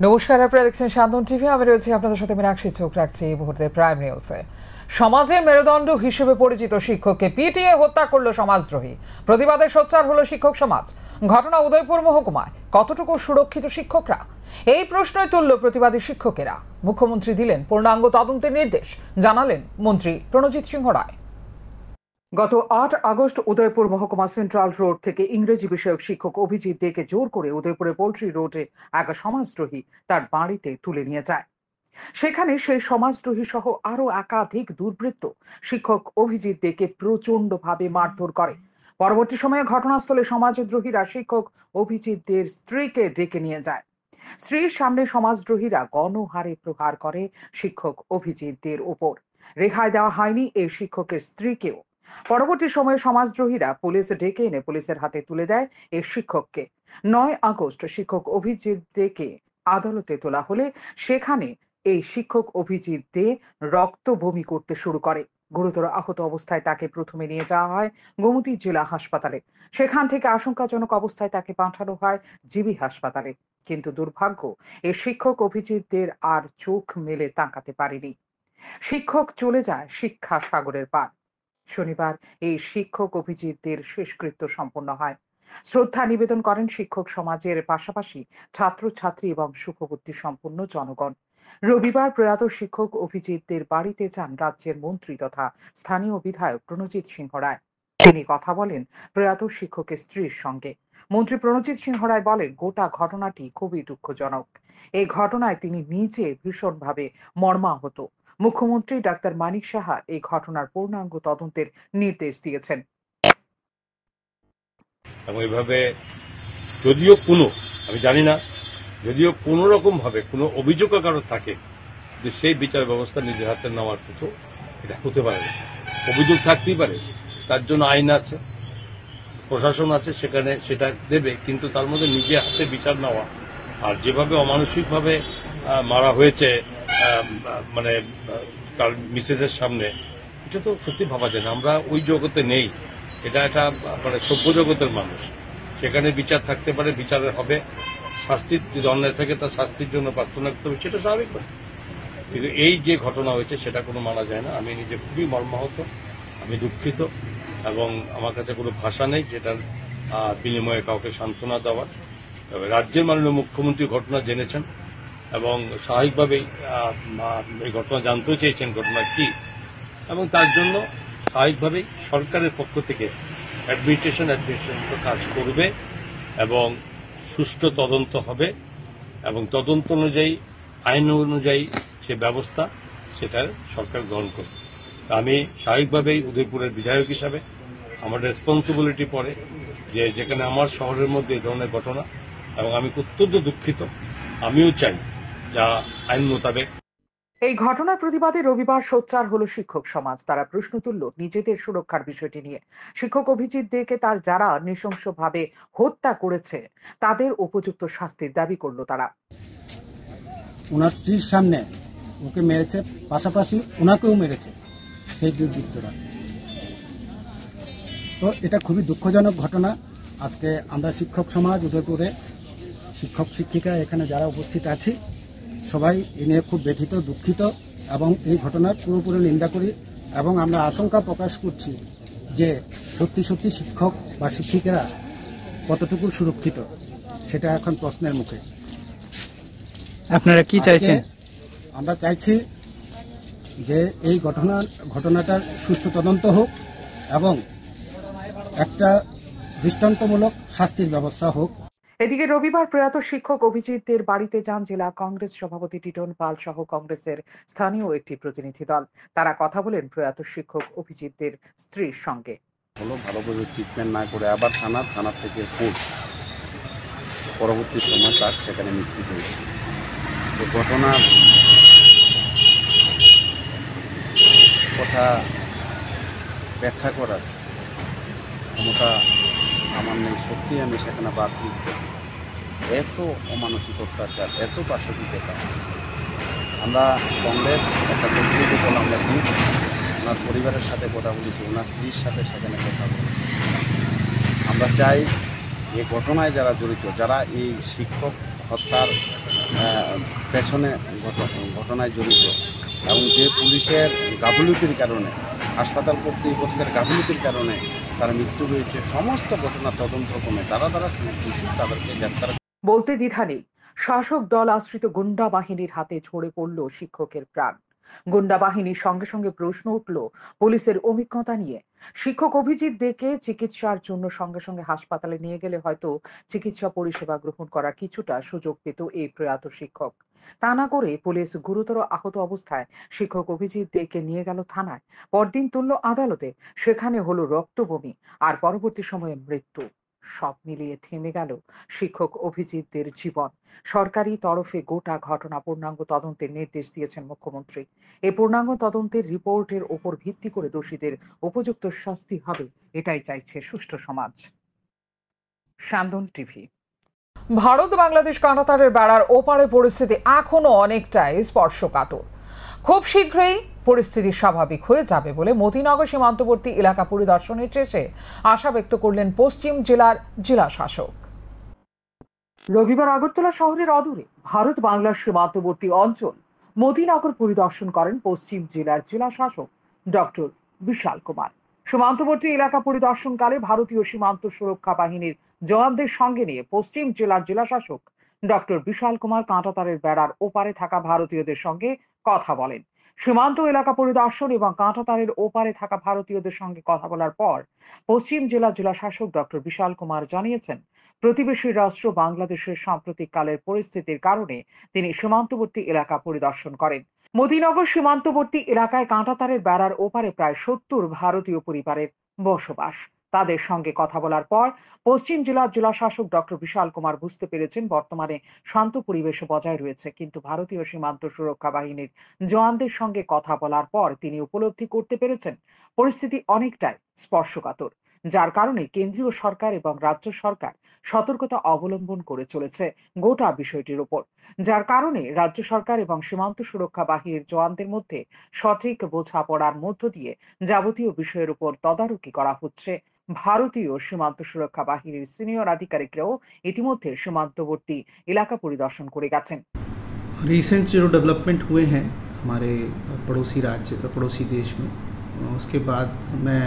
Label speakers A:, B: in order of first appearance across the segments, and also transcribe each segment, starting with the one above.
A: নমস্কার, আপনারা দেখছেন শান্তন টিভি। আমি রয়েছি আপনাদের সাথে মীনাক্ষী। চোখ রাখছি এই মুহূর্তে প্রাইম নিউজে। সমাজের মেরুদণ্ড হিসেবে পরিচিত শিক্ষককে পিটিয়ে হত্যা করল সমাজদ্রোহী। প্রতিবাদে সোচ্চার হলো শিক্ষক সমাজ। ঘটনা উদয়পুর মহকুমায়। কতটুকু সুরক্ষিত শিক্ষকরা, এই প্রশ্নই তুলল প্রতিবাদী শিক্ষকেরা। মুখ্যমন্ত্রী দিলেন পূর্ণাঙ্গ তদন্তের নির্দেশ, জানালেন মন্ত্রী প্রণজিৎ সিংহ রায়। গত ৮ আগস্ট উদয়পুর মহকুমা সেন্ট্রাল রোড থেকে ইংরেজি বিষয়ক শিক্ষক অভিজিৎ দেকে জোর করে উদয়পুরে পোল্ট্রি রোডে এক সমাজদ্রোহী তার বাড়িতে তুলে নিয়ে যায়। সেখানে সেই সমাজদ্রোহী সহ আরো একাধিক দুর্বৃত্ত শিক্ষক অভিজিৎ দেকে প্রচন্ডভাবে মারধর করে। পরবর্তী সময়ে ঘটনাস্থলে সমাজদ্রোহীরা শিক্ষক অভিজিৎ দের স্ত্রীকে ডেকে নিয়ে যায়। স্ত্রীর সামনে সমাজদ্রোহীরা গণহারে প্রহার করে শিক্ষক অভিজিৎ দের উপর। রেহাই দেওয়া হয়নি এই শিক্ষকের স্ত্রীকেও। পরবর্তী সময়ে সমাজদ্রোহীরা পুলিশ ডেকে এনে পুলিশের হাতে তুলে দেয় এই শিক্ষককে। ৯ আগস্ট শিক্ষক অভিজিৎ দেকে আদালতে তোলা হলে সেখানে এই শিক্ষক অভিজিৎ দে রক্ত বমি করতে শুরু করে। গুরুতর আহত অবস্থায় তাকে প্রথমে নিয়ে যাওয়া হয় গোমতী জেলা হাসপাতালে। সেখান থেকে আশঙ্কাজনক অবস্থায় তাকে পাঠানো হয় জিবি হাসপাতালে। কিন্তু দুর্ভাগ্য, এই শিক্ষক অভিজিৎ দের আর চোখ মেলে তাকাতে পারেনি। শিক্ষক চলে যায় শিক্ষা সাগরের পার। শনিবার এই শিক্ষক অভিজিৎদের শেষকৃত্য সম্পন্ন হয়। শ্রদ্ধা নিবেদন করেন শিক্ষক সমাজের পাশাপাশি ছাত্রছাত্রী এবং শুভবুদ্ধি সম্পন্ন জনগণ। রবিবার প্রয়াত শিক্ষক অভিজিৎদের বাড়িতে যান রাজ্যের মন্ত্রী তথা স্থানীয় বিধায়ক প্রণজিৎ সিংহ রায়। তিনি কথা বলেন প্রয়াত শিক্ষকের স্ত্রীর সঙ্গে। মন্ত্রী প্রণজিৎ সিংহ রায় বলেন, গোটা ঘটনাটি খুবই দুঃখজনক। এই ঘটনায় তিনি নিজে ভীষণভাবে মর্মাহত। মুখ্যমন্ত্রী ডাক্তার মানিক সাহা এই ঘটনার পূর্ণাঙ্গ তদন্তের নির্দেশ দিয়েছেন।
B: এবং এইভাবে যদিও আমি জানি না, যদিও কোনো রকম ভাবে কোনো অভিযোগ কারো থাকে যে সেই বিচার ব্যবস্থা নিজের হাতে নেওয়ার কিছু এটা হতে পারে না। অভিযোগ থাকতেই পারে, তার জন্য আইন আছে, প্রশাসন আছে, সেখানে সেটা দেবে। কিন্তু তার মধ্যে নিজে হাতে বিচার নেওয়া আর যেভাবে অমানসিকভাবে মারা হয়েছে মানে তার মিসেসের সামনে, এটা তো সত্যি ভাবা যায় না। আমরা ওই জগতে নেই, এটা একটা মানে সভ্য জগতের মানুষ। সেখানে বিচার থাকতে পারে, বিচারের হবে, শাস্তির যদি অন্যায় থাকে তার শাস্তির জন্য প্রার্থনা করতে হবে, সেটা স্বাভাবিক ব্যাপার। কিন্তু এই যে ঘটনা হয়েছে সেটা কোনো মানা যায় না। আমি নিজে খুবই মর্মাহত, আমি দুঃখিত এবং আমার কাছে কোনো ভাষা নেই যেটার বিনিময়ে কাউকে সান্ত্বনা দেওয়ার। তবে রাজ্যের মাননীয় মুখ্যমন্ত্রী ঘটনা জেনেছেন এবং স্বাভাবিকভাবেই এই ঘটনা জানতেও চেয়েছেন ঘটনা কি, এবং তার জন্য স্বাভাবিকভাবেই সরকারের পক্ষ থেকে অ্যাডমিনিস্ট্রেশন কাজ করবে এবং সুষ্ঠু তদন্ত হবে এবং তদন্ত অনুযায়ী আইন অনুযায়ী সে ব্যবস্থা সেটা সরকার গ্রহণ করবে। আমি স্বাভাবিকভাবেই উদয়পুরের বিধায়ক হিসাবে আমার রেসপন্সিবিলিটি পড়ে যে যেখানে আমার শহরের মধ্যে এই ধরনের ঘটনা, এবং আমি অত্যন্ত দুঃখিত। আমিও চাই যা আইন মোতাবেক।
A: এই ঘটনার প্রতিবাদে রবিবার সোচ্চার হলো শিক্ষক সমাজ। তারা প্রশ্ন তুলল নিজেদের সুরক্ষার বিষয়টি নিয়ে। শিক্ষক অভিজিৎ দেকে তার যারা নৃশংসভাবে হত্যা করেছে তাদের উপযুক্ত শাস্তির দাবি করলো তারা।
C: ওনার স্ত্রীর সামনে ওকে মেরেছে, পাশাপাশি ওনাকেও মেরেছে সেই দুর্বৃত্তরা। তো এটা খুবই দুঃখজনক ঘটনা। আজকে আমরা শিক্ষক সমাজ উদয়পুরে শিক্ষক শিক্ষিকা এখানে যারা উপস্থিত আছি সবাই এ নিয়ে খুব ব্যথিত, দুঃখিত এবং এই ঘটনার পুরোপুরি নিন্দা করি এবং আমরা আশঙ্কা প্রকাশ করছি যে সত্যি সত্যি শিক্ষক বা শিক্ষিকারা কতটুকু সুরক্ষিত সেটা এখন প্রশ্নের মুখে।
D: আপনারা কি চাইছেন?
C: আমরা চাইছি যে এই ঘটনাটার সুষ্ঠু তদন্ত হোক এবং একটা দৃষ্টান্তমূলক শাস্তির ব্যবস্থা হোক।
A: এদিকে রবিবার প্রয়াত শিক্ষক অভিজিৎদের বাড়িতে যান জেলা কংগ্রেস সভাপতি টিটন পাল সহ কংগ্রেসের স্থানীয় একটি প্রতিনিধি দল। তারা কথা বলেন প্রয়াত শিক্ষক অভিজিৎদের স্ত্রীর সঙ্গে।
E: ভালোভাবে ট্রিটমেন্ট না করে আবার থানা থেকে কোর্ট, পরবর্তী সময় তার সেখানে মৃত্যু হয়েছে। তো ঘটনার কথা ব্যাখ্যা করার ক্ষমতা আমার নেই। সত্যি আমি সেখানে বাকি এত অমানসিক অত্যাচার, এত পাশবিকতা। আমরা কংগ্রেস একটা প্রতিনিধি দল আমরা দিয়েছি, ওনার পরিবারের সাথে কথা বলেছি, ওনার স্ত্রীর সাথে সেখানে কথা বলেছি। আমরা চাই এই ঘটনায় যারা জড়িত, যারা এই শিক্ষক হত্যার পেছনে ঘটনায় জড়িত এবং যে পুলিশের গাফিলতির কারণে হাসপাতাল কর্তৃপক্ষের গাফিলতির কারণে তার মৃত্যু হয়েছে, সমস্ত ঘটনা তদন্ত ক্রমে যারা দোষী তাদেরকে গ্রেপ্তার।
A: বলতে দ্বিধা নেই, শাসক দল আশ্রিত গুন্ডা বাহিনীর হাতে ঝরে পড়ল শিক্ষকের প্রাণ। গুন্ডা বাহিনীর সঙ্গে সঙ্গে প্রশ্ন উঠল পুলিশের অভিজ্ঞতা নিয়ে। শিক্ষক অভিজিৎ দেকে চিকিৎসার জন্য সঙ্গে সঙ্গে হাসপাতালে নিয়ে গেলে হয়তো চিকিৎসা পরিষেবা গ্রহণ করার কিছুটা সুযোগ পেত এই প্রয়াত শিক্ষক। তা না করে পুলিশ গুরুতর আহত অবস্থায় শিক্ষক অভিজিৎ দেকে নিয়ে গেল থানায়, পরদিন তুলল আদালতে। সেখানে হলো রক্তবমি আর পরবর্তী সময়ে মৃত্যু। সব মিলিয়ে থেমে গেল শিক্ষক অভিজিৎদের জীবন। সরকারি তরফে গোটা ঘটনা পূর্ণাঙ্গ তদন্তের নির্দেশ দিয়েছেন মুখ্যমন্ত্রী। এই পূর্ণাঙ্গ তদন্তের রিপোর্টের ওপর ভিত্তি করে দোষীদের উপযুক্ত শাস্তি হবে, এটাই চাইছে সুষ্ঠু সমাজ। সান্দন টিভি। ভারত বাংলাদেশ কাঁটাতারের বেড়ার ওপারে পরিস্থিতি এখনো অনেকটাই স্পর্শকাতর। খুব শীঘ্রই পরিস্থিতি স্বাভাবিক হয়ে যাবে বলে মতিনগর সীমান্তবর্তী এলাকা পরিদর্শনের শেষে আশা ব্যক্ত করলেন পশ্চিম জেলার জেলা শাসক। রবিবার আগরতলা শহরের অদূরে ভারত বাংলার সীমান্তবর্তী অঞ্চল মতিনগর পরিদর্শন করেন পশ্চিম জেলার জেলা শাসক ডক্টর বিশাল কুমার। সীমান্তবর্তী এলাকা পরিদর্শনকালে ভারতীয় সীমান্ত সুরক্ষা বাহিনীর জওয়ানদের সঙ্গে নিয়ে পশ্চিম জেলার জেলা শাসক ডক্টর বিশাল কুমার কাঁটাতারের বেড়ার ওপারে থাকা ভারতীয়দের সঙ্গে কথা বলেন। সীমান্ত এলাকা পরিদর্শন এবং কাঁটাতারের ওপারে থাকা ভারতীয়দের সঙ্গে কথা বলার পর পশ্চিম জেলা জেলা শাসক ডক্টর বিশাল কুমার জানিয়েছেন, প্রতিবেশী রাষ্ট্র বাংলাদেশের সাম্প্রতিক কালের পরিস্থিতির কারণে তিনি সীমান্তবর্তী এলাকা পরিদর্শন করেন। মতিনগর সীমান্তবর্তী এলাকায় কাঁটাতারের বেড়ার ওপারে প্রায় ৭০ ভারতীয় পরিবারের বসবাস। তাদের সঙ্গে কথা বলার পর পশ্চিম জেলার জেলা শাসক ডক্টর বিশাল কুমার বুঝতে পেরেছেন বর্তমানে শান্ত পরিবেশ বজায় রয়েছে, কিন্তু ভারতীয় সীমান্ত সুরক্ষা বাহিনীর জওয়ানদের সঙ্গে কথা বলার পর তিনি উপলব্ধি করতে পেরেছেন পরিস্থিতি অনেকটাই স্পর্শকাতর, যার কারণে কেন্দ্রীয় সরকার এবং রাজ্য সরকার সতর্কতা অবলম্বন করে চলেছে গোটা বিষয়টির উপর, যার কারণে রাজ্য সরকার এবং সীমান্ত সুরক্ষা বাহিনীর জওয়ানদের মধ্যে সঠিক বোঝাপড়ার মধ্য দিয়ে যাবতীয় বিষয়ের উপর তদারকি করা হচ্ছে। ভারতীয় সীমান্ত সুরক্ষা বাহিনীর সিনিয়র আধিকারিকরাও ইতিমধ্যে সীমান্তবর্তী এলাকা পরিদর্শন করে গেছেন।
D: रिसेंट जो डेवलपमेंट हुए हैं हमारे पड़ोसी देश में, उसके बाद मैं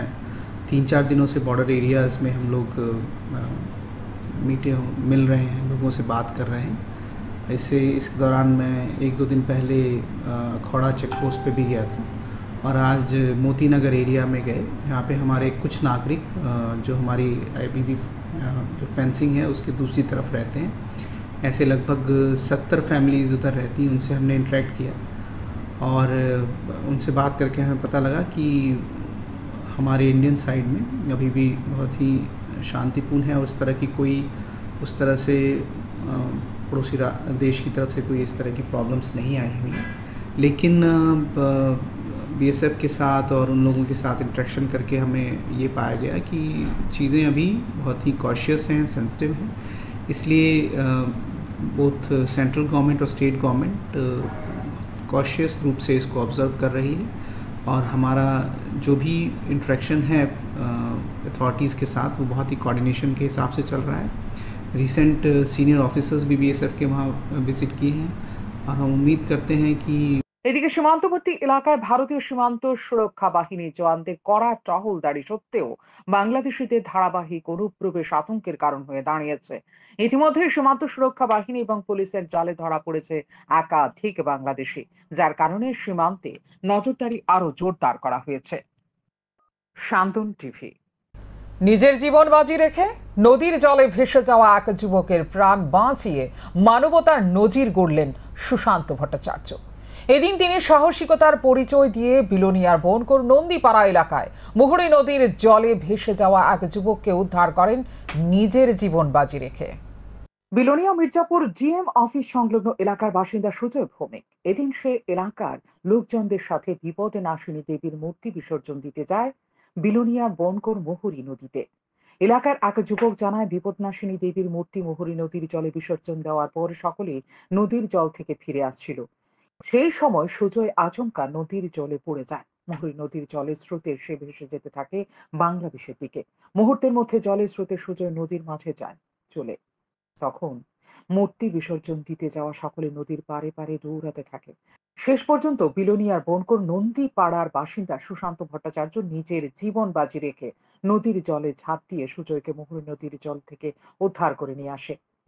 D: 3-4 दिनों से बॉर्डर एरियाज़ में हम लोग मिल रहे हैं, लोगों से बात कर रहे हैं। इस दौरान मैं 1-2 दिन पहले खौड़ा चेक पोस्ट पे भी गया था और आज मोतीनगर एरिया में गए। यहाँ पे हमारे कुछ नागरिक जो हमारी IPB जो फेंसिंग है उसके दूसरी तरफ रहते हैं, ऐसे लगभग 70 फैमिलीज़ उधर रहती हैं। उनसे हमने इंटरेक्ट किया और उनसे बात करके हमें पता लगा कि हमारे इंडियन साइड में अभी भी बहुत ही शांतिपूर्ण है और उस तरह से पड़ोसी देश की तरफ से कोई इस तरह की प्रॉब्लम्स नहीं आई हुई हैं। लेकिन BSF के साथ और उन लोगों के साथ इंटरेक्शन करके हमें ये पाया गया कि चीज़ें अभी बहुत ही कॉशियस हैं, सेंसिटिव हैं। इसलिए बोथ सेंट्रल गवर्नमेंट और स्टेट गवर्नमेंट कॉशियस रूप से इसको ऑब्ज़र्व कर रही है और हमारा जो भी इंटरेक्शन है अथॉरिटीज़ के साथ वो बहुत ही कोऑर्डिनेशन के हिसाब से चल रहा है। रिसेंट सीनियर ऑफिसर्स भी BSF के वहाँ विज़िट किए हैं और हम उम्मीद करते हैं कि
A: এদিকে সীমান্তবর্তী এলাকায় ভারতীয় সীমান্ত সুরক্ষা বাহিনীর জওয়ানদের কড়া টহলদারি সত্ত্বেও বাংলাদেশিদের ধারাবাহিক অনুপ্রবেশ আতঙ্কের কারণ হয়ে দাঁড়িয়েছে। ইতিমধ্যে সীমান্ত সুরক্ষা বাহিনী এবং পুলিশের জালে ধরা পড়েছে একাধিক বাংলাদেশি, যার কারণে সীমান্তে নজরদারি আরো জোরদার করা হয়েছে। সান্দন টিভি। নিজের জীবন বাজি রেখে নদীর জলে ভেসে যাওয়া এক যুবকের প্রাণ বাঁচিয়ে মানবতার নজির গড়লেন সুশান্ত ভট্টাচার্য। এদিন তিনি সাহসিকতার পরিচয় দিয়ে বিলোনিয়ার বনকর নন্দীপাড়া এলাকায় মুহুরী নদীর জলে ভেসে যাওয়া এক যুবককে উদ্ধার করেন নিজের জীবন বাজি রেখে। বিলোনিয়া মির্জাপুর GM অফিস সংলগ্ন এলাকার বাসিন্দা সুজয় ভৌমিক এদিন সে এলাকার লোকজনদের সাথে বিপদে নাশিনী দেবীর মূর্তি বিসর্জন দিতে যায় বিলোনিয়া বনকর মুহুরী নদীতে। এলাকার এক যুবক জানায়, বিপদনাশিনী দেবীর মূর্তি মুহুরী নদীর জলে বিসর্জন দেওয়ার পর সকলে নদীর জল থেকে ফিরে আসছিল। সেই সময় সুজয় আচমকা নদীর জলে পড়ে যায়। মুহুরী নদীর জলের স্রোতে সে ভেসে যেতে থাকে বাংলাদেশের দিকে। মুহূর্তের মধ্যে জলের স্রোতে সুজয় নদীর মাঝে যায় চলে। তখন মূর্তি বিসর্জন দিতে যাওয়া সকলে নদীর পাড়ে পাড়ে দৌড়াতে থাকে। শেষ পর্যন্ত বিলোনিয়ার বনকর নন্দী পাড়ার বাসিন্দা সুশান্ত ভট্টাচার্য নিজের জীবন বাজি রেখে নদীর জলে ঝাঁপ দিয়ে সুজয়কে মুহুরী নদীর জল থেকে উদ্ধার করে নিয়ে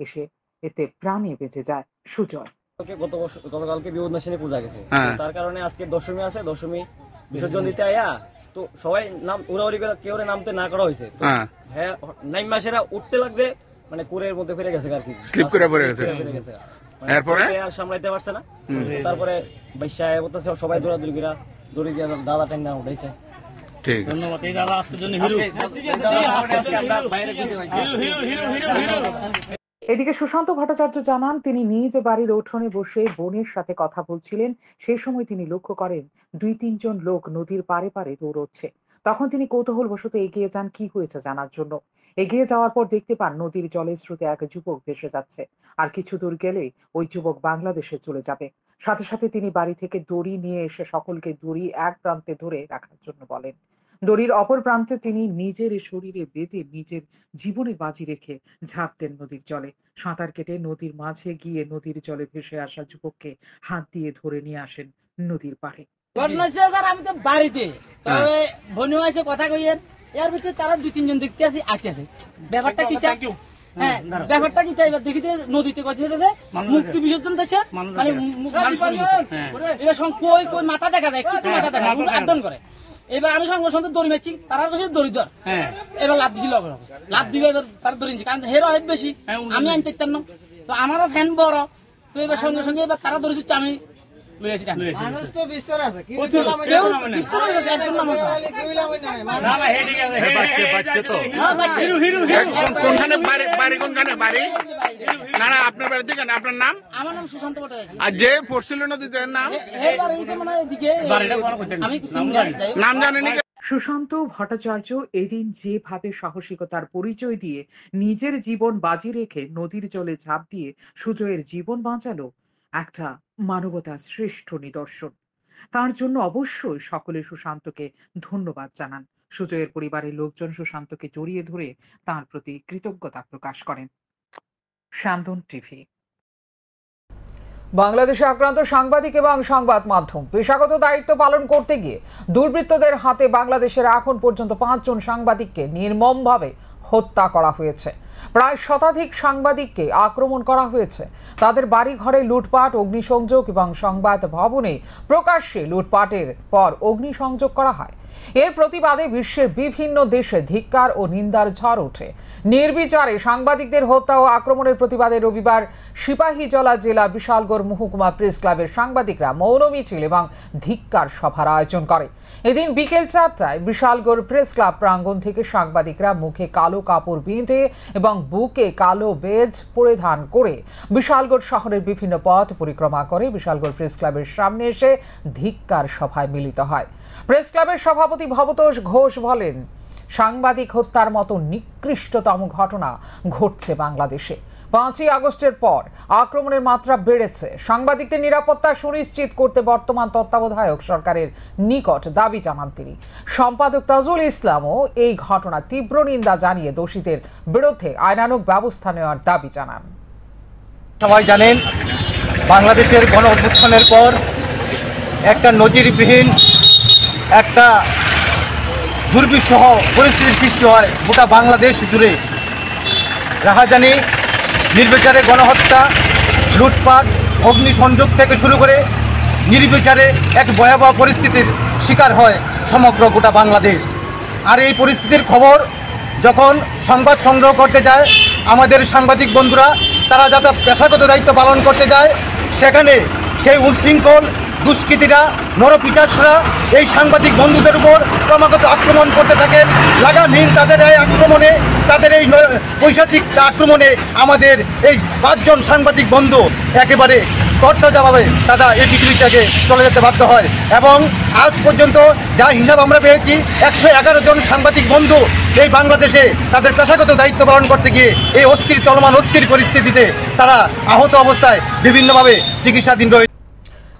A: এসে এতে প্রাণে বেঁচে যায় সুজয়।
F: গতকালকে বিপদনাশিনী পূজা গেছে, তার কারণে আজকে দশমী আছে, দশমী বিসর্জন দিতে আয়া তো সবাই নাম উড়াউড়ি করে কেউ নামতে না করা হয়েছে। হ্যাঁ, নাইম মাসেরা উঠতে লাগবে মানে কুরের মধ্যে ফিরে গেছে আর কি, স্লিপ করে পড়ে গেছে। এরপরে আর সামলাইতে পারছে না, তারপরে বাইশায় বলতেছে সবাই দৌড়াদৌড়ি করে দৌড়ে গিয়ে দাদা টাইনা উঠাইছে। ঠিক, ধন্যবাদ এই দাদা আজকের জন্য হিরো।
A: এদিকে সুশান্ত ভট্টাচার্য জানান, তিনি নিজ বাড়ির উঠোনে বসে বোনের সাথে কথা বলছিলেন। সেই সময় তিনি লক্ষ্য করেন 2-3 জন লোক নদীর পাড়ে পাড়ে দৌড়চ্ছে। তখন তিনি কৌতূহলবশত এগিয়ে যান কি হয়েছে জানার জন্য। এগিয়ে যাওয়ার পর দেখতে পান নদীর জলের স্রোতে এক যুবক ভেসে যাচ্ছে, আর কিছু দূর গেলে ওই যুবক বাংলাদেশে চলে যাবে। সাথে সাথে তিনি বাড়ি থেকে দড়ি নিয়ে এসে সকলকে দড়ি এক প্রান্তে ধরে রাখার জন্য বলেন। দড়ির অপর প্রান্তে তিনি নিজের শরীরে বেঁধে নিজের জীবনের বাজি রেখে ঝাঁপ দেন নদীর জলে। সাঁতার কেটে নদীর মাঝে গিয়ে নদীর জলে ভেসে আসা যুবককে হাত দিয়ে ধরে নিয়ে আসেন নদীর পাড়ে।
G: আমি তো বাড়িতে বোন আছে কথা কইয়েন, এর ভিতরে তারা 2-3 জন দেখতে আসি আসতেছে। ব্যাপারটা কি? হ্যাঁ, ব্যাপারটা কি? এবার দেখিতে নদীতে কথা হতেছে, মুক্তি বিসর্জন দিচ্ছে, মানে এবার কই কই মাথা দেখা যায়, একটু মাথা দেখা আটন করে। এবার আমি সঙ্গে সঙ্গে দড়ি মারছি, তারা কাছে দড়ি ধর, এবার লাভ দিছিল, লাভ দিবে এবার তারা দড়ি নিচ্ছে, কারণ হেরো হেড বেশি, আমি আনতে পারতাম না, তো আমারও ফ্যান বড়, তো এবার সঙ্গে সঙ্গে এবার তারা দড়ি দিচ্ছে, আমি
H: আপনার নাম?
G: আমার নাম সুশান্ত ভট্টাচার্য।
H: আর যে পড়ছিল নদীতে নাম নাম জানেনি।
A: সুশান্ত ভট্টাচার্য এদিন যেভাবে সাহসিকতার পরিচয় দিয়ে নিজের জীবন বাজি রেখে নদীর জলে ঝাঁপ দিয়ে সুজয়ের জীবন বাঁচালো, একটা মানবতার শ্রেষ্ঠ নিদর্শন। তার জন্য অবশ্যই সকলে সুশান্তকে ধন্যবাদ জানান। সুজয়ের পরিবারের লোকজন সুশান্তকে জড়িয়ে ধরে তার প্রতি কৃতজ্ঞতা প্রকাশ করেন। শান্তন টিভি। বাংলাদেশে আক্রান্ত সাংবাদিক এবং সংবাদ মাধ্যম পেশাগত দায়িত্ব পালন করতে গিয়ে দুর্বৃত্তদের হাতে বাংলাদেশের এখন পর্যন্ত 5 জন সাংবাদিককে নির্মমভাবে হত্যা করা হয়েছে। প্রায় শতাধিক সাংবাদিককে আক্রমণ করা হয়েছে। তাদের বাড়ি ঘরে লুটপাট, অগ্নিসংযোগ এবং সংবাদ ভবনে প্রকাশ্যে লুটপাটের পর অগ্নিসংযোগ করা হয়। এর প্রতিবাদে বিশ্বের বিভিন্ন দেশে ধিক্কার ও নিন্দার ঝড় ওঠে। নির্বিচারে সাংবাদিকদের হত্যা ও আক্রমণের প্রতিবাদে রবিবার সিপাহীজলা জেলা বিশালগড় মহকুমা প্রেস ক্লাবের সাংবাদিকরা মৌন মিছিল এবং ধিক্কার সভার আয়োজন করে। এদিন বিকেল 4টায় বিশালগড় প্রেস ক্লাব প্রাঙ্গণ থেকে সাংবাদিকরা মুখে কালো কাপড় বেঁধে এবং বুকে কালো বেজ পরিধান করে বিশালগড় শহরের বিভিন্ন পথ পরিক্রমা করে বিশালগড় প্রেস ক্লাবের সামনে এসে ধিক্কার সভায় মিলিত হয়। প্রেস ক্লাবের সভাপতি ভবতোষ ঘোষ বলেন, সাংবাদিক হত্যার মতো নিকৃষ্টতম ঘটনা ঘটছে বাংলাদেশে। 5ই আগস্টের পর আক্রমণের মাত্রা বেড়েছে। সাংবাদিকদের নিরাপত্তা সুনিশ্চিত করতে বর্তমান তত্ত্বাবধায়ক সরকারের নিকট দাবি জানান তিনি। সম্পাদক তাজুল ইসলামও এই ঘটনা তীব্র নিন্দা জানিয়ে দোষীদের বিরুদ্ধে আইনানুগ ব্যবস্থা নেওয়ার দাবি জানান।
I: সবাই জানেন, বাংলাদেশের গণ অভ্যুত্থানের পর একটা নজিরবিহীন একটা দুর্বিষহ পরিস্থিতির সৃষ্টি হয় গোটা বাংলাদেশ জুড়ে। রাহাজানি, নির্বিচারে গণহত্যা, লুটপাট, অগ্নিসংযোগ থেকে শুরু করে নির্বিচারে এক ভয়াবহ পরিস্থিতির শিকার হয় সমগ্র গোটা বাংলাদেশ। আর এই পরিস্থিতির খবর যখন সংবাদ সংগ্রহ করতে যায় আমাদের সাংবাদিক বন্ধুরা, তারা যাতে পেশাগত দায়িত্ব পালন করতে যায়, সেখানে সেই উচ্ছৃঙ্খল দুষ্কৃতীরা, নরপিচাসরা এই সাংবাদিক বন্ধুদের উপর ক্রমাগত আক্রমণ করতে থাকেন। লাগামহীন তাদের এই আক্রমণে, তাদের এই পৈশাচিক আক্রমণে আমাদের এই 5 জন সাংবাদিক বন্ধু একেবারে কর্তব্যভাবে তারা এই পৃথিবী থেকে চলে যেতে বাধ্য হয়। এবং আজ পর্যন্ত যা হিসাব আমরা পেয়েছি, 111 জন সাংবাদিক বন্ধু এই বাংলাদেশে তাদের পেশাগত দায়িত্ব পালন করতে গিয়ে এই চলমান অস্থির পরিস্থিতিতে তারা আহত অবস্থায় বিভিন্নভাবে চিকিৎসাধীন রয়েছে।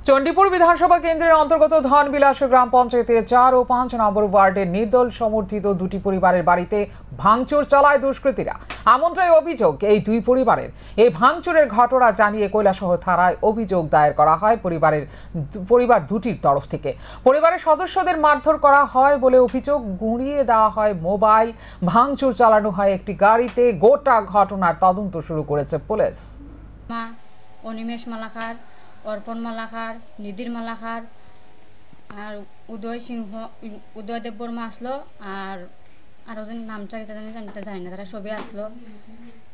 A: চণ্ডীপুর বিধানসভা কেন্দ্রের অন্তর্গত ধনবিলাস গ্রাম পঞ্চায়েতের 4 ও 5 নম্বর ওয়ার্ডের নির্দল সমর্থিত দুটি পরিবারের বাড়িতে ভাঙচুর চালায় দুষ্কৃতীরা। এমনটাই অভিযোগ এই দুই পরিবারের। এই ভাঙচুরের ঘটনা জানিয়ে কৈলাসহর থানায় অভিযোগ দায়ের করা হয় পরিবার দুটির তরফ থেকে। পরিবারের সদস্যদের মারধর করা হয় বলে অভিযোগ। গুঁড়িয়ে দেওয়া হয় মোবাইল, ভাঙচুর চালানো হয় একটি গাড়িতে। গোটা ঘটনার তদন্ত শুরু করেছে পুলিশ।
J: অনিমেষ মালাকার, অর্পণ মালাকার, নিধির মালাকার আর উদয় দেববর্মা আসলো আর আরো জন নামটা জানি না, তারা সবে আসলো।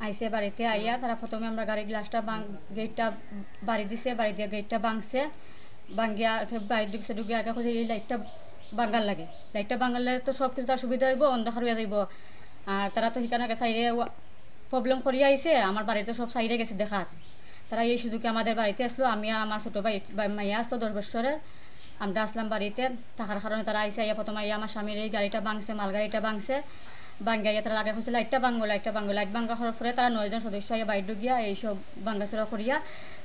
J: আইসে বাড়িতে আইয়া তারা প্রথমে আমরা গাড়ির গ্লাসটা গেটটা বাড়ি দিছে, বাড়ি দিয়ে গেটটা ভাঙছে। ভাঙিয়া বাড়ির দিকে ঢুকে আগে খুঁজে এই লাইটটা বাঙ্গাল লাগে, লাইটটা বাঙ্গালে তো সব কিছু তার সুবিধা হইব, অন্ধকার হইয়া যাইব। আর তারা তো সেখানে সাইডে প্রবলেম করিয়া আইসে, আমার বাড়িতে সব সাইডে গেছে দেখার। তারা এই সুযোগে আমাদের বাড়িতে আসলো, আমি আর আমার ছোটো মাইয়া আসলো 10 বছরের। আমরা আসলাম বাড়িতে থাকার কারণে তারা আইসে আইয়া প্রথম আইয়া আমার স্বামীর এই গাড়িটা ভাঙছে, মাল গাড়িটা ভাঙছে। ভাঙ্গাইয়া তারা আগে হচ্ছে লাইট ভাঙ্গা হওয়ার পরে তারা 9 জন সদস্য আইয়া বাইর ঢুকিয়া এইসব ভাঙ্গাচোরা করিয়া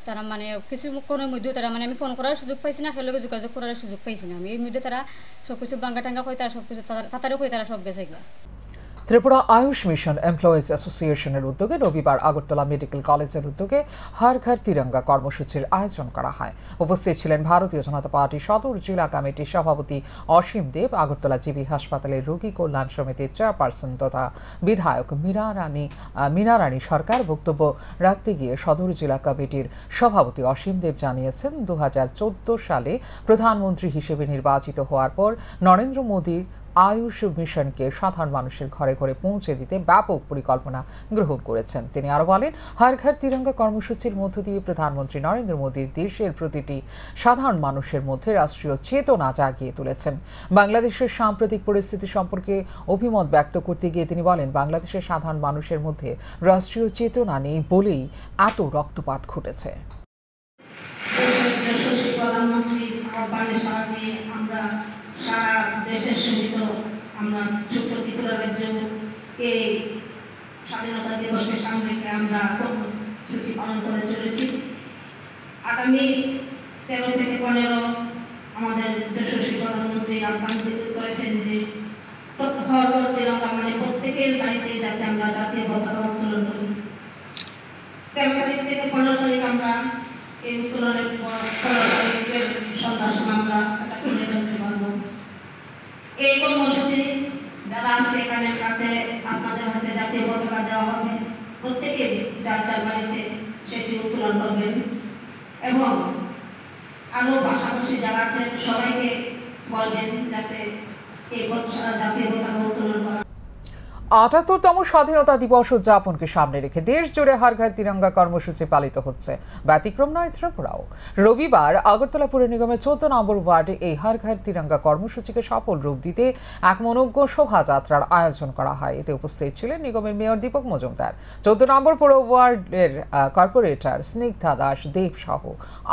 J: তারা মানে কিছুক্ষণের মধ্যেও তারা মানে আমি ফোন করার সুযোগ পাইছি না, সেগুলোকে যোগাযোগ করার সুযোগ পাইছি না। আমি এই মধ্যে তারা সব কিছু ভাঙ্গা টাঙ্গা করে তারা সব কিছু তাড়াতাড়ি করে তারা সব গেছে গিয়া।
A: ত্রিপুরা আয়ুষ মিশন এমপ্লয়িজ অ্যাসোসিয়েশনের উদ্যোগে রবিবার আগরতলা মেডিকেল কলেজের উদ্যোগে হর ঘর তিরঙ্গা কর্মসূচির আয়োজন করা হয়। উপস্থিত ছিলেন ভারতীয় জনতা পার্টি সদর জেলা কমিটির সভাপতি অসীম দেব, আগরতলা জিবি হাসপাতালের রোগী কল্যাণ সমিতির চেয়ারপারসন তথা বিধায়ক মীনা রানী সরকার। বক্তব্য রাখতে গিয়ে সদর জেলা কমিটির সভাপতি অসীম দেব জানিয়েছেন 2014 সালে প্রধানমন্ত্রী হিসেবে নির্বাচিত হওয়ার পর নরেন্দ্র মোদীর আয়ুষ মিশনকে সাধারণ মানুষের ঘরে ঘরে পৌঁছে দিতে ব্যাপক পরিকল্পনা গ্রহণ করেছেন। তিনি আরো বলেন, হর ঘর তিরঙ্গা কর্মসূচির মধ্য দিয়ে প্রধানমন্ত্রী নরেন্দ্র মোদী দেশের প্রতিটি সাধারণ মানুষের মধ্যে রাষ্ট্রীয় চেতনা জাগিয়ে তুলেছেন। বাংলাদেশের সাম্প্রতিক পরিস্থিতি সম্পর্কে অভিমত ব্যক্ত করতে গিয়ে তিনি বলেন, বাংলাদেশের সাধারণ মানুষের মধ্যে রাষ্ট্রীয় চেতনা নেই বলেই এত রক্তপাত ঘটেছে।
K: সারা দেশের সহিত আমরা ছোট্ট ত্রিপুরা রাজ্যকে স্বাধীনতা দিবসকে সামনে রেখে আমরা কর্মসূচি পালন করে চলেছি। আগামী 13 থেকে 15 আমাদের যশস্বী প্রধানমন্ত্রী আহ্বান করেছেন যে হর ঘর তিরঙ্গা মানে প্রত্যেকের বাড়িতে যাতে আমরা জাতীয় পতাকা উত্তোলন করি। 13 তারিখ থেকে 15 তারিখ আমরা এই উত্তোলনের পর 15 তারিখের সন্ধ্যার সময় আমরা একটা খুলে ফেলতে পারবো। এই কর্মসূচি যারা আছে এখানে আপনাদের হাতে জাতীয় পতাকা দেওয়া হবে, প্রত্যেকে যার যার বাড়িতে সেটি উত্তোলন করবেন এবং আরো পাশাপাশি যারা আছেন সবাইকে বলবেন যাতে এই জাতীয় পতাকা উত্তোলন করা।
A: ৭৮তম স্বাধীনতা দিবস উদযাপনকে সামনে রেখে দেশ জুড়ে হর ঘর তিরঙ্গা কর্মসূচি পালিত হচ্ছে। ব্যতিক্রম নয় ত্রিপুরাও। রবিবার আগরতলা পুর নিগমের 14 নম্বর ওয়ার্ডে এই হর ঘর তিরঙ্গা কর্মসূচিকে সফল রূপ দিতে এক মনোজ্ঞ শোভাযাত্রার আয়োজন করা হয়। এতে উপস্থিত ছিলেন নিগমের মেয়র দীপক মজুমদার, 14 নম্বর পুর ওয়ার্ডের কর্পোরেটর স্নিগ্ধা দাস দেব সহ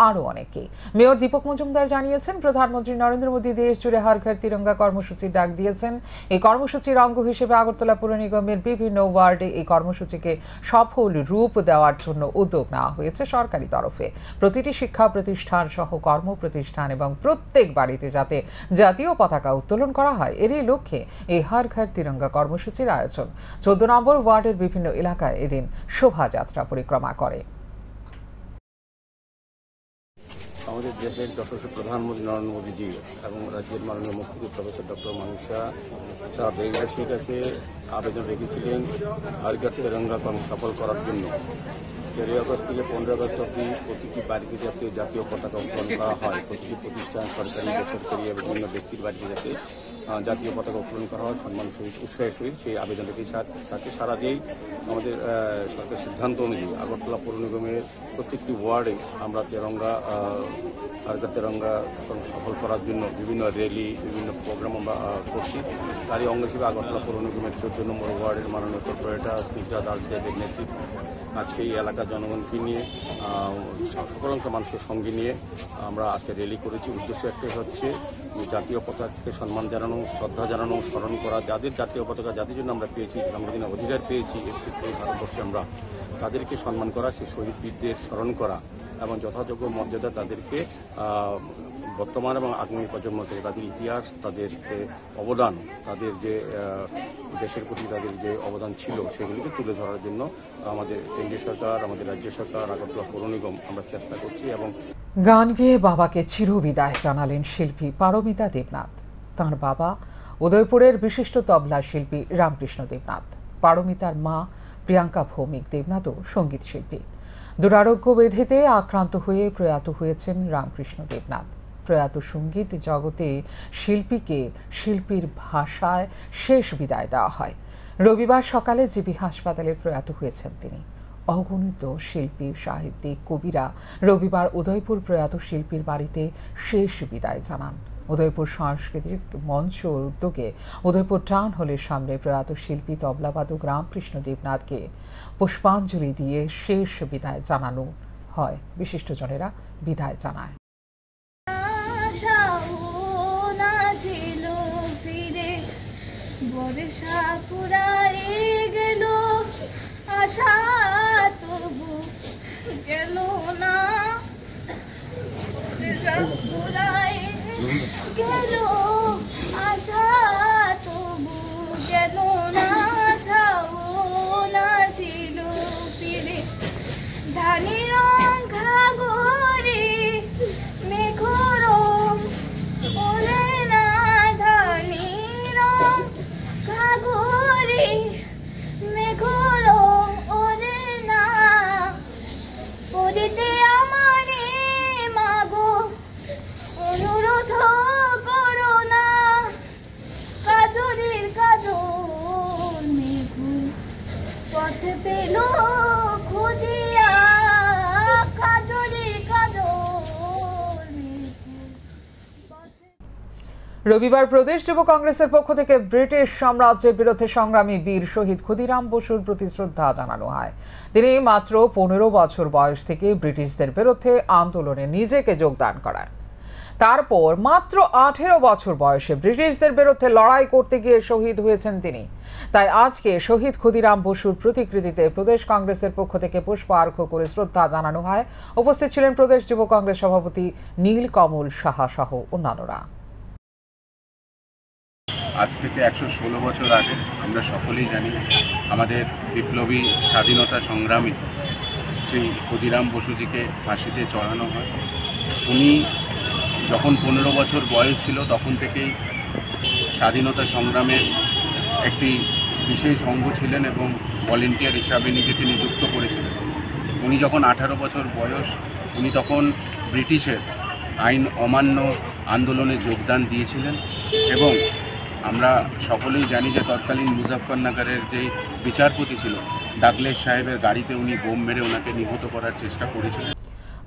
A: আরও অনেকে। মেয়র দীপক মজুমদার জানিয়েছেন, প্রধানমন্ত্রী নরেন্দ্র মোদী দেশ জুড়ে হর ঘর তিরঙ্গা কর্মসূচির ডাক দিয়েছেন। এই কর্মসূচির অঙ্গ হিসেবে আগরতলা পুর নিগমের বিভিন্ন ওয়ার্ডে এই কর্মসূচিকে সফল রূপ দেওয়ার জন্য উদ্যোগ নেওয়া হয়েছে সরকারি তরফে। প্রতিটি শিক্ষা প্রতিষ্ঠান সহ কর্ম প্রতিষ্ঠান এবং প্রত্যেক বাড়িতে যাতে জাতীয় পতাকা উত্তোলন করা হয়, এরই লক্ষ্যে এই হর ঘর তিরঙ্গা কর্মসূচির আয়োজন। 14 নম্বর ওয়ার্ডের বিভিন্ন এলাকায় এদিন শোভাযাত্রা পরিক্রমা করে।
E: আমাদের দেশের যশস্বী প্রধানমন্ত্রী নরেন্দ্র মোদীজি এবং রাজ্যের মাননীয় মুখ্যমন্ত্রী প্রফেসর ডক্টর মানিসা সাহা দেশবাসীর কাছে আবেদন রেখেছিলেন হর ঘর তিরঙ্গা কর্ম সফল করার জন্য। 13 আগস্ট থেকে 15 আগস্ট অব্দি প্রতিটি বাড়িতে যাতে জাতীয় পতাকা উত্তোলন করা হয়, প্রতিটি প্রতিষ্ঠান সরকারি বেসরকারি এবং বিভিন্ন ব্যক্তির বাড়িতে যাতে জাতীয় পতাকা উত্তোলন করা হয় সম্মান সহিত উৎসাহের সহিত সেই আবেদন রেখে তাকে সারা দিয়েই আমাদের সরকারের সিদ্ধান্ত অনুযায়ী আগরতলা পৌর নিগমের প্রত্যেকটি ওয়ার্ডে আমরা তিরঙ্গা হর ঘর তিরঙ্গা সফল করার জন্য বিভিন্ন র্যালি বিভিন্ন প্রোগ্রাম আমরা করছি। তারই অঙ্গ হিসেবে আগরতলা পৌর নিগমের 14 নম্বর ওয়ার্ডের মাননীয় কর্পোরেটর স্নিগ্ধা দাস দেবের নেতৃত্বে আজকে এই এলাকার জনগণকে নিয়ে সকল অংশ মানুষের সঙ্গে নিয়ে আমরা আজকে র্যালি করেছি। উদ্দেশ্য একটাই হচ্ছে জাতীয় পতাকাকে সম্মান জানানো, শ্রদ্ধা জানানো, স্মরণ করা। যাদের জাতীয় পতাকা যাদের জন্য আমরা পেয়েছি, সংবিধান অধিকার পেয়েছি এই ভারতবর্ষে আমরা, তাদেরকে সম্মান করা, সেই শহীদ বীরদের স্মরণ করা এবং যথাযোগ্য মর্যাদা তাদেরকে বর্তমান এবং আগামী প্রজন্ম থেকে তাদের ইতিহাস, তাদের অবদান, তাদের যে দেশের প্রতি তাদের যে অবদান ছিল সেগুলিকে তুলে ধরার জন্য আমাদের কেন্দ্রীয় সরকার, আমাদের রাজ্য সরকার, আগরতলা পৌর নিগম আমরা চেষ্টা করছি। এবং
A: গান গেয়ে বাবাকে চিরবিদায় জানালেন শিল্পী পারমিতা দেবনাথ। তাঁর বাবা উদয়পুরের বিশিষ্ট তবলা শিল্পী রামকৃষ্ণ দেবনাথ। পারমিতার মা প্রিয়াঙ্কা ভৌমিক দেবনাথও সঙ্গীত শিল্পী। দুরারোগ্য ব্যাধিতে আক্রান্ত হয়ে প্রয়াত হয়েছেন রামকৃষ্ণ দেবনাথ। প্রয়াত সঙ্গীত জগতে শিল্পীকে শিল্পীর ভাষায় শেষ বিদায় দেওয়া হয়। রবিবার সকালে জিবি হাসপাতালে প্রয়াত হয়েছেন তিনি। অগণিত শিল্পী, সাহিত্যিক, কবিরা রবিবার উদয়পুর প্রয়াত শিল্পীর বাড়িতে শেষ বিদায় জানান। উদয়পুর সাংস্কৃতিক মঞ্চের উদ্যোগে উদয়পুর টাউন হলের সামনে প্রয়াত শিল্পী তবলাবাদক রামকৃষ্ণ দেবনাথকে পুষ্পাঞ্জলি দিয়ে শেষ বিদায় জানানো হয়। বিশিষ্টজনেরা বিদায় জানায়।
L: বর্ষা ফুরায়ে গেল, আশা তবু গেল না, বর্ষা ফুরায়ে গেল, আশা তবু গেল না, শ্রাবণ ছিল ফিরে, ধানের ঘাগরে মেঘরম ওলে না, ধানের ঘাগরে মেঘরম ওলে না, পড়িতে আমারে মাগো অনুরোধ করো না, কাজলের কাজল মেঘু পথ পেল খুঁজিয়া, কাজলের কাজল মেঘু।
A: রবিবার প্রদেশ যুব কংগ্রেসের পক্ষ থেকে ব্রিটিশ সাম্রাজ্যের বিরুদ্ধে সংগ্রামী বীর শহীদ ক্ষুদিরাম বসুর প্রতি শ্রদ্ধা জানানো হয়। তিনি মাত্র 15 বছর বয়স থেকে ব্রিটিশদের বিরুদ্ধে আন্দোলনে নিজেকে যোগদান করেন। তারপর মাত্র 18 বছর বয়সে ব্রিটিশদের বিরুদ্ধে লড়াই করতে গিয়ে শহীদ হয়েছেন তিনি। তাই আজকে শহীদ ক্ষুদিরাম বসুর প্রতিকৃতিতে প্রদেশ কংগ্রেসের পক্ষ থেকে পুষ্পার্ঘ্য করে শ্রদ্ধা জানানো হয়। উপস্থিত ছিলেন প্রদেশ যুব কংগ্রেস সভাপতি নীলকমল সাহা সহ অন্যান্যরা।
M: আজ থেকে 116 বছর আগে আমরা সকলেই জানি আমাদের বিপ্লবী স্বাধীনতা সংগ্রামী শ্রী ক্ষুদিরাম বসুজিকে ফাঁসিতে চড়ানো হয়। উনি যখন 15 বছর বয়স ছিল তখন থেকেই স্বাধীনতা সংগ্রামের একটি বিশেষ অঙ্গ ছিলেন এবং ভলেন্টিয়ার হিসাবে নিজেকে নিযুক্ত করেছিলেন। উনি যখন 18 বছর বয়স, উনি তখন ব্রিটিশের আইন অমান্য আন্দোলনে যোগদান দিয়েছিলেন এবং আমরা সকলেই জানি যে তৎকালীন মুজাফফরনগরের যে বিচারপতি ছিল ডাগলেস সাহেবের গাড়িতে উনি বোম মেরে ওনাকে নিহত করার চেষ্টা করেছিলেন।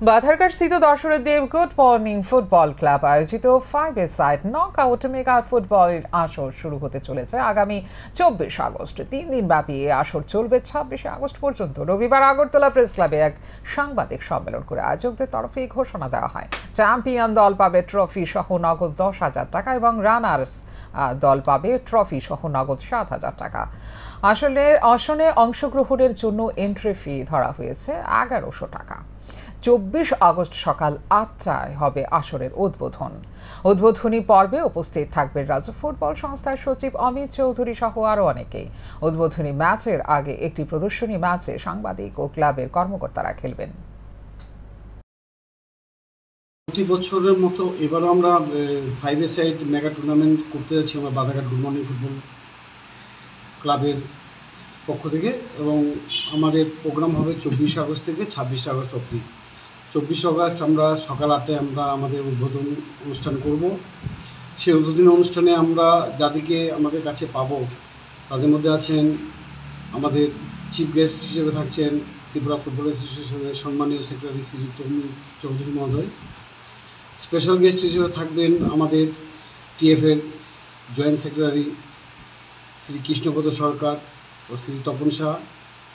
A: বাধারঘাট স্থিত দর্শকদের গুড মর্নিং ফুটবল ক্লাব আয়োজিত 5-a-side নকআউট মেগা ফুটবলের আসর শুরু হতে চলেছে আগামী 24 আগস্ট। 3 দিন ব্যাপী এই আসর চলবে 26 আগস্ট পর্যন্ত। রবিবার আগরতলা প্রেস ক্লাবে এক সাংবাদিক সম্মেলন করে আয়োজকদের তরফে ঘোষণা দেওয়া হয়। চ্যাম্পিয়ন দল পাবে ট্রফি সহ নগদ 10,000 টাকা এবং রানার্স দল পাবে ট্রফি সহ নগদ 7,000 টাকা। আসনে অংশগ্রহণের জন্য এন্ট্রি ফি ধরা হয়েছে 1100 টাকা। 24 আগস্ট সকাল 8টায় হবে আসরের উদ্বোধনী পর্বে উপস্থিত থাকবেন রাজ্য ফুটবল সংস্থার সচিব অমিত চৌধুরী সহ আরো অনেকে। উদ্বোধনী ম্যাচের আগে একটি প্রদর্শনী ম্যাচে সাংবাদিক ও ক্লাবের কর্মকর্তারা খেলবেন।
N: প্রতি বছরের মতো এবারও আমরা 5-a-side মেগা টুর্নামেন্ট করতে যাচ্ছি আমরা বাধারঘাট গুড মর্নিং ফুটবল ক্লাবের পক্ষ থেকে এবং আমাদের প্রোগ্রাম হবে 24 আগস্ট থেকে 26 আগস্ট অবধি। 24 আগস্ট আমরা সকাল 8টায় আমরা আমাদের উদ্বোধন অনুষ্ঠান করব। সেই উদ্বোধনী অনুষ্ঠানে আমরা যাদেরকে আমাদের কাছে পাবো তাদের মধ্যে আছেন আমাদের চিফ গেস্ট হিসেবে থাকছেন ত্রিপুরা ফুটবল অ্যাসোসিয়েশনের সম্মানীয় সেক্রেটারি শ্রীযুক্ত অমিত চৌধুরী মহোদয়। স্পেশাল গেস্ট হিসেবে থাকবেন আমাদের টিএফের জয়েন্ট সেক্রেটারি শ্রী কৃষ্ণপদ সরকার ও শ্রী তপন শাহ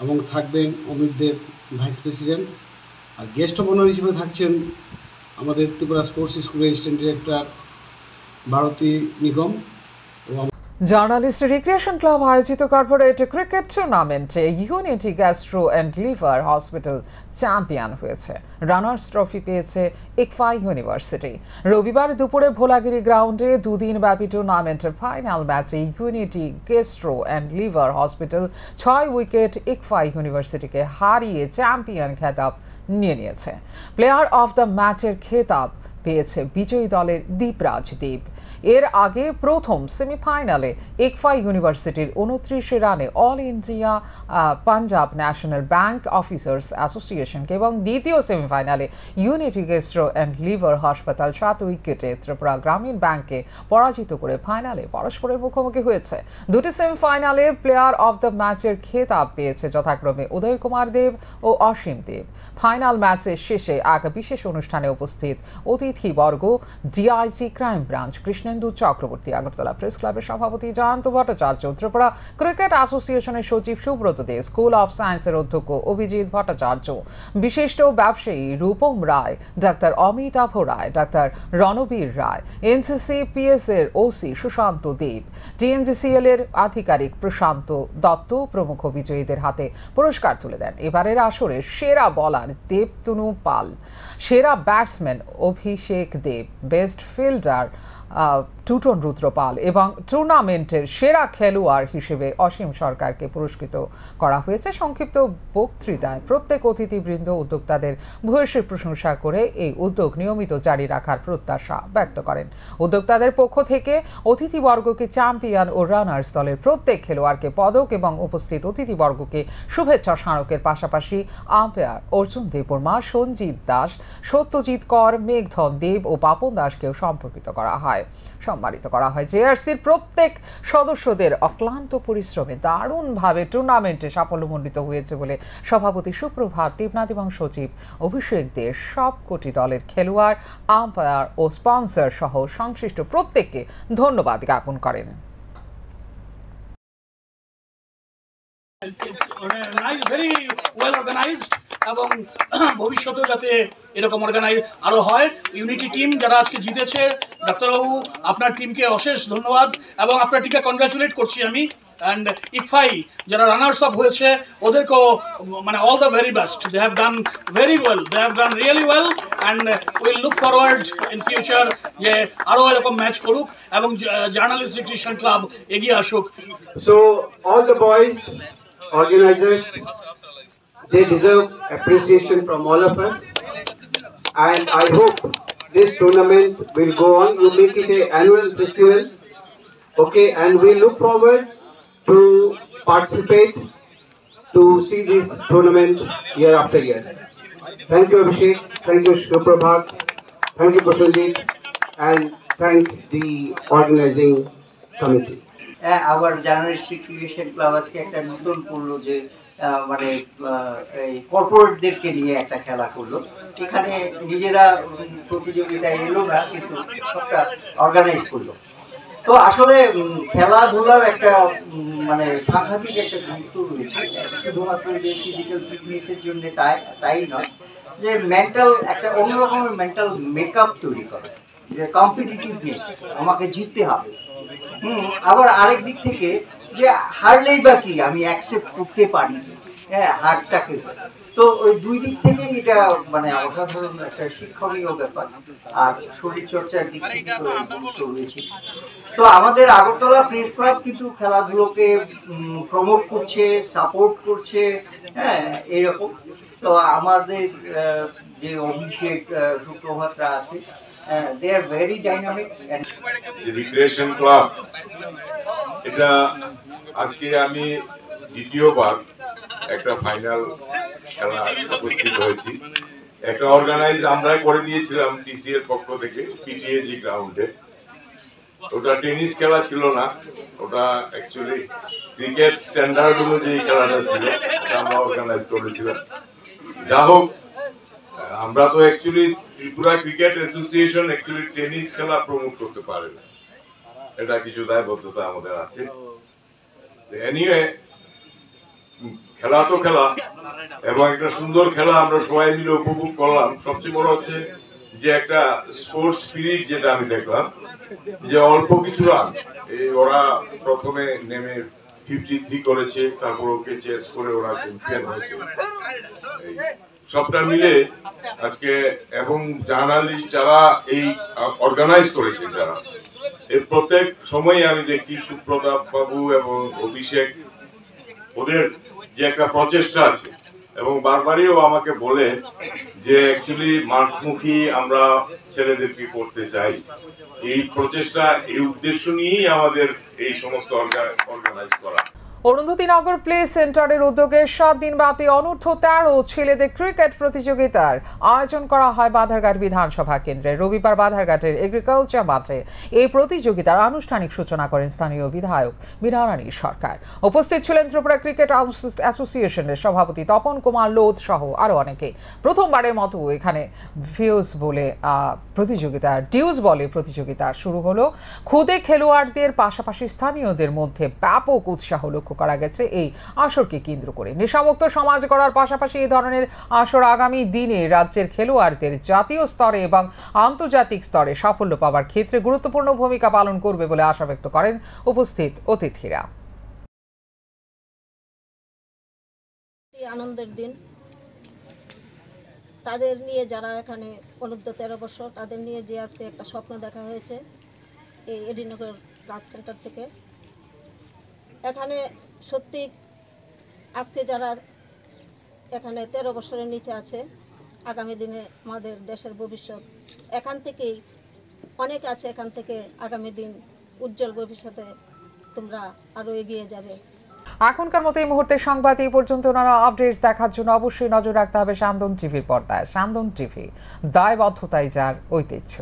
N: এবং থাকবেন অমিত দেব ভাইস প্রেসিডেন্ট। আর গেস্ট অফ অনার হিসেবে থাকছেন আমাদের ত্রিপুরা স্পোর্টস স্কুলের অ্যাসিস্ট্যান্ট ডিরেক্টর ভারতী নিগম এবং
A: জার্নালিস্ট রিক্রিয়েশন ক্লাব আয়োজিত কর্পোরেট ক্রিকেট টুর্নামেন্টে unity gastro and liver hospital champion হয়েছে। রানার্স ট্রফি পেয়েছে ইকফা ইউনিভার্সিটি। রবিবার দুপুরে ভোলাগিরি গ্রাউন্ডে দুদিন ব্যাপী টুর্নামেন্টের ফাইনাল ম্যাচে unity gastro and liver hospital 6 wicket ICFAI ইউনিভার্সিটিকে হারিয়ে চ্যাম্পিয়ন খেতাব নিয়ে নিয়েছে। প্লেয়ার অফ দ্য ম্যাচের খেতাব পেয়েছে বিজয়ী দলের দীপরাজ দীপ। এর আগে প্রথম সেমিফাইনালে ইকফা ইউনিভার্সিটির 29 রানে all India Punjab national bank officers অ্যাসোসিয়েশনকে এবং দ্বিতীয় সেমিফাইনালে ইউনিটি গ্যাস্ট্রো অ্যান্ড লিভার হাসপাতাল 7 উইকেটে ত্রিপুরা গ্রামীণ ব্যাংককে পরাজিত করে ফাইনালে পরস্পরের মুখোমুখি হয়েছে। দুটি সেমিফাইনালে প্লেয়ার অফ দ্য ম্যাচের খেতাব পেয়েছে যথাক্রমে উদয় কুমার দেব ও অসীম দেব। ফাইনাল ম্যাচের শেষে এক বিশেষ অনুষ্ঠানে উপস্থিত অতিথিবর্গ DIG crime branch Krishnendu Chakraborty, Agartala press ক্লাবের সভাপতি জয়ন্ত ভট্টাচার্য, ত্রিপুরা ক্রিকেট অ্যাসোসিয়েশনের সচিব সুব্রত দে, স্কুল অফ সায়েন্সের অধ্যক্ষ অভিজিৎ ভট্টাচার্য, বিশিষ্ট ব্যবসায়ী রূপম রায়, ডাক্তার অমিতাভ রায়, ডাক্তার রণবীর রায়, এনসিসি পিএস এর ওসি সুশান্ত দেব, টিএনজিসিএল এর আধিকারিক প্রশান্ত দত্ত প্রমুখ বিজয়ীদের হাতে পুরস্কার তুলে দেন। এবারের আসরে সেরা বলার দেবতনু পাল, সেরা ব্যাটসম্যান অভিষেক দেব, বেস্ট ফিল্ডার টুটন রুদ্রপাল এবং টুর্নামেন্টের সেরা খেলোয়াড় হিসেবে অসীম সরকারকে পুরস্কৃত করা হয়েছে। সংক্ষিপ্ত বক্তৃতায় প্রত্যেক অতিথিবৃন্দ উদ্যোক্তাদের ভূয়সী প্রশংসা করে এই উদ্যোগ নিয়মিত জারি রাখার প্রত্যাশা ব্যক্ত করেন। উদ্যোক্তাদের পক্ষ থেকে অতিথিবর্গকে চ্যাম্পিয়ন ও রানার্স দলের প্রত্যেক খেলোয়াড়কে পদক এবং উপস্থিত অতিথিবর্গকে শুভেচ্ছা স্মারকের পাশাপাশি আম্পায়ার অর্জুন দেববর্মা, সঞ্জিত দাস, সত্যজিৎ কর, মেঘধন দেব ও পাপন দাসকেও সম্পর্কিত করা হয়। সম্মানিত করা হয়। জেআরসির প্রত্যেক সদস্যদের অক্লান্ত পরিশ্রমে দারুণভাবে টুর্নামেন্টে সাফল্যমণ্ডিত হয়েছে বলে সভাপতি সুপ্রভাত দেবনাথ এবং সচিব অভিষেক দে সবকটি দলের খেলোয়াড়, আম্পায়ার ও স্পন্সর সহ সংশ্লিষ্ট প্রত্যেককে ধন্যবাদ জ্ঞাপন করেন।
O: ভেরি ওয়েল অর্গানাইজড এবং ভবিষ্যতেও যাতে এরকম অর্গানাইজ আরো হয়। ইউনিটি টিম যারা আজকে জিতেছে, ডাক্তারবাবু আপনার টিমকে অশেষ ধন্যবাদ এবং আপনার টিমকে কনগ্রাচুলেট করছি আমি। অ্যান্ড ইকফাই যারা রানার্স আপ হয়েছে ওদেরকেও মানে all the very best. They have done very well, they have done really well and will look forward in future যে আরও এরকম ম্যাচ করুক এবং জার্নালিস্ট রিক্রিয়েশন ক্লাব এগিয়ে আসুক।
P: So all the boys organizers, they deserve appreciation from all of us, and I hope this tournament will go on. You make it an annual festival, okay, and we look forward to participate to see this tournament year after year. Thank you Abhishek, thank you Suprabhat, thank you Prashanjit, and thank the organizing committee.
Q: আবার journalist recreation club আজকে একটা নতুন করলো যে মানে এই কর্পোরেটদেরকে নিয়ে একটা খেলা করলো। এখানে নিজেরা প্রতিযোগিতায় এলো না, কিন্তু সবটা অর্গানাইজ করলো। তো আসলে খেলাধুলার একটা মানে সাংঘাতিক একটা গুরুত্ব রয়েছে, শুধুমাত্র যে ফিজিক্যাল ফিটনেসের জন্য তাই নয়, যে মেন্টাল একটা অন্যরকমের মেন্টাল মেকআপ তৈরি করে, যে কম্পিটিটিভনেস, আমাকে জিততে হবে। আবার আরেক দিক থেকে যে হারলেই বা কি আমি অ্যাকসেপ্ট করতে পারি, হ্যাঁ হারটাকে। তো ওই দুই দিক থেকে এটা মানে অসাধারণ একটা শিক্ষণীয় ব্যাপার। আর শরীর চর্চার দিক থেকে তো রয়েছে। তো আমাদের আগরতলা প্রেস ক্লাব কিন্তু খেলাধুলোকে প্রমোট করছে, সাপোর্ট করছে, হ্যাঁ এরকম। তো আমাদের যে অভিষেক সুপ্রভাতরা আছে, they are very dynamic and
R: recreation club এটা আজকে আমি দ্বিতীয়বার একটা ফাইনাল খেলা উপস্থিত হয়েছি। একটা অর্গানাইজ আমরা করে দিয়েছিলাম টিসি এর পক্ষ থেকে পিটিএজি গ্রাউন্ডে। ওটা টেনিস খেলা ছিল না, ওটা অ্যাকচুয়ালি ক্রিকেট স্ট্যান্ডার্ড অনুযায়ী খেলাটা ছিল, এটা আমরা অর্গানাইজ করেছিলাম। যা হোক, আমরা তো actually Tripura cricket association actually tennis খেলা প্রমোট করতে পারে না, এটা কিছু দায়বদ্ধতা আমাদের আছে। এনিওয়ে খেলা তো খেলা এবং একটা সুন্দর খেলা আমরা সবাই মিলে উপভোগ করলাম। সবচেয়ে বড় হচ্ছে যে একটা স্পোর্টস স্পিরিট যেটা আমি দেখলাম, যে অল্প কিছু রান ওরা প্রথমে নেমে 53 করেছে, তারপর ওকে চেস করে ওরা চ্যাম্পিয়ন হয়েছে। সবটা মিলে আজকে, এবং জার্নালিস্ট যারা এই অর্গানাইজ করেছে, যারা এর প্রত্যেক সময় আমি দেখি সুপ্রতাপ বাবু এবং অভিষেক, ওদের যে একটা প্রচেষ্টা আছে, এবং বারবারইও আমাকে বলে যে অ্যাকচুয়ালি মাঠমুখী আমরা ছেলেদেরকে করতে চাই। এই প্রচেষ্টা, এই উদ্দেশ্য নিয়েই আমাদের এই সমস্ত অর্গানাইজ করা।
A: অরুন্ধতী নগর প্লে সেন্টারের উদ্যোগে 7 দিনব্যাপী অনূর্ধ্ব 13 ছেলেদের ক্রিকেট প্রতিযোগিতার আয়োজন করা হয় বাধারঘাট বিধানসভা কেন্দ্রে। রবিবার বাধারঘাটের এগ্রিকালচার মাঠে এই প্রতিযোগিতার আনুষ্ঠানিক সূচনা করেন স্থানীয় বিধায়ক মীরারানী সরকার। উপস্থিত ছিলেন ত্রিপুরা ক্রিকেট অ্যাসোসিয়েশনের সভাপতি তপন কুমার লোধ সহ আরো অনেকে। প্রথমবারের মতো এখানে ডিউজ বলে প্রতিযোগিতা শুরু হলো। খুদে খেলোয়াড়দের পাশাপাশি স্থানীয়দের মধ্যে ব্যাপক উৎসাহ লক্ষ্য করা গেছে এই আসরকে কেন্দ্র করে। নেশামুক্ত সমাজ গড়ার পাশাপাশি এই ধরনের আসর আগামী দিনে রাজ্যের খেলোয়াড়দের জাতীয় স্তরে এবং আন্তর্জাতিক স্তরে সাফল্য পাওয়ার ক্ষেত্রে গুরুত্বপূর্ণ ভূমিকা পালন করবে বলে আশা ব্যক্ত করেন উপস্থিত অতিথিরা।
S: আনন্দের দিন, তাদের নিয়ে যারা এখানে অনূর্ধ্ব 13 বছর, তাদের নিয়ে যে আজকে একটা স্বপ্ন দেখা হয়েছে এই এডিনগর ক্লাব সেন্টার থেকে। এখানে সত্যি আজকে যারা এখানে 13 বছরের নিচে আছে, আগামী দিনে আমাদের দেশের ভবিষ্যৎ এখান থেকেই অনেক আছে। এখান থেকে আগামী দিন উজ্জ্বল ভবিষ্যতে তোমরা আরো এগিয়ে যাবে।
A: এখনকার মতো এই মুহূর্তে সংবাদ এই পর্যন্ত। নানা আপডেট দেখার জন্য অবশ্যই নজর রাখতে হবে সান্দন টিভির পর্দায়। সান্দন টিভি, দায়বদ্ধতাই যার ঐতিহ্য।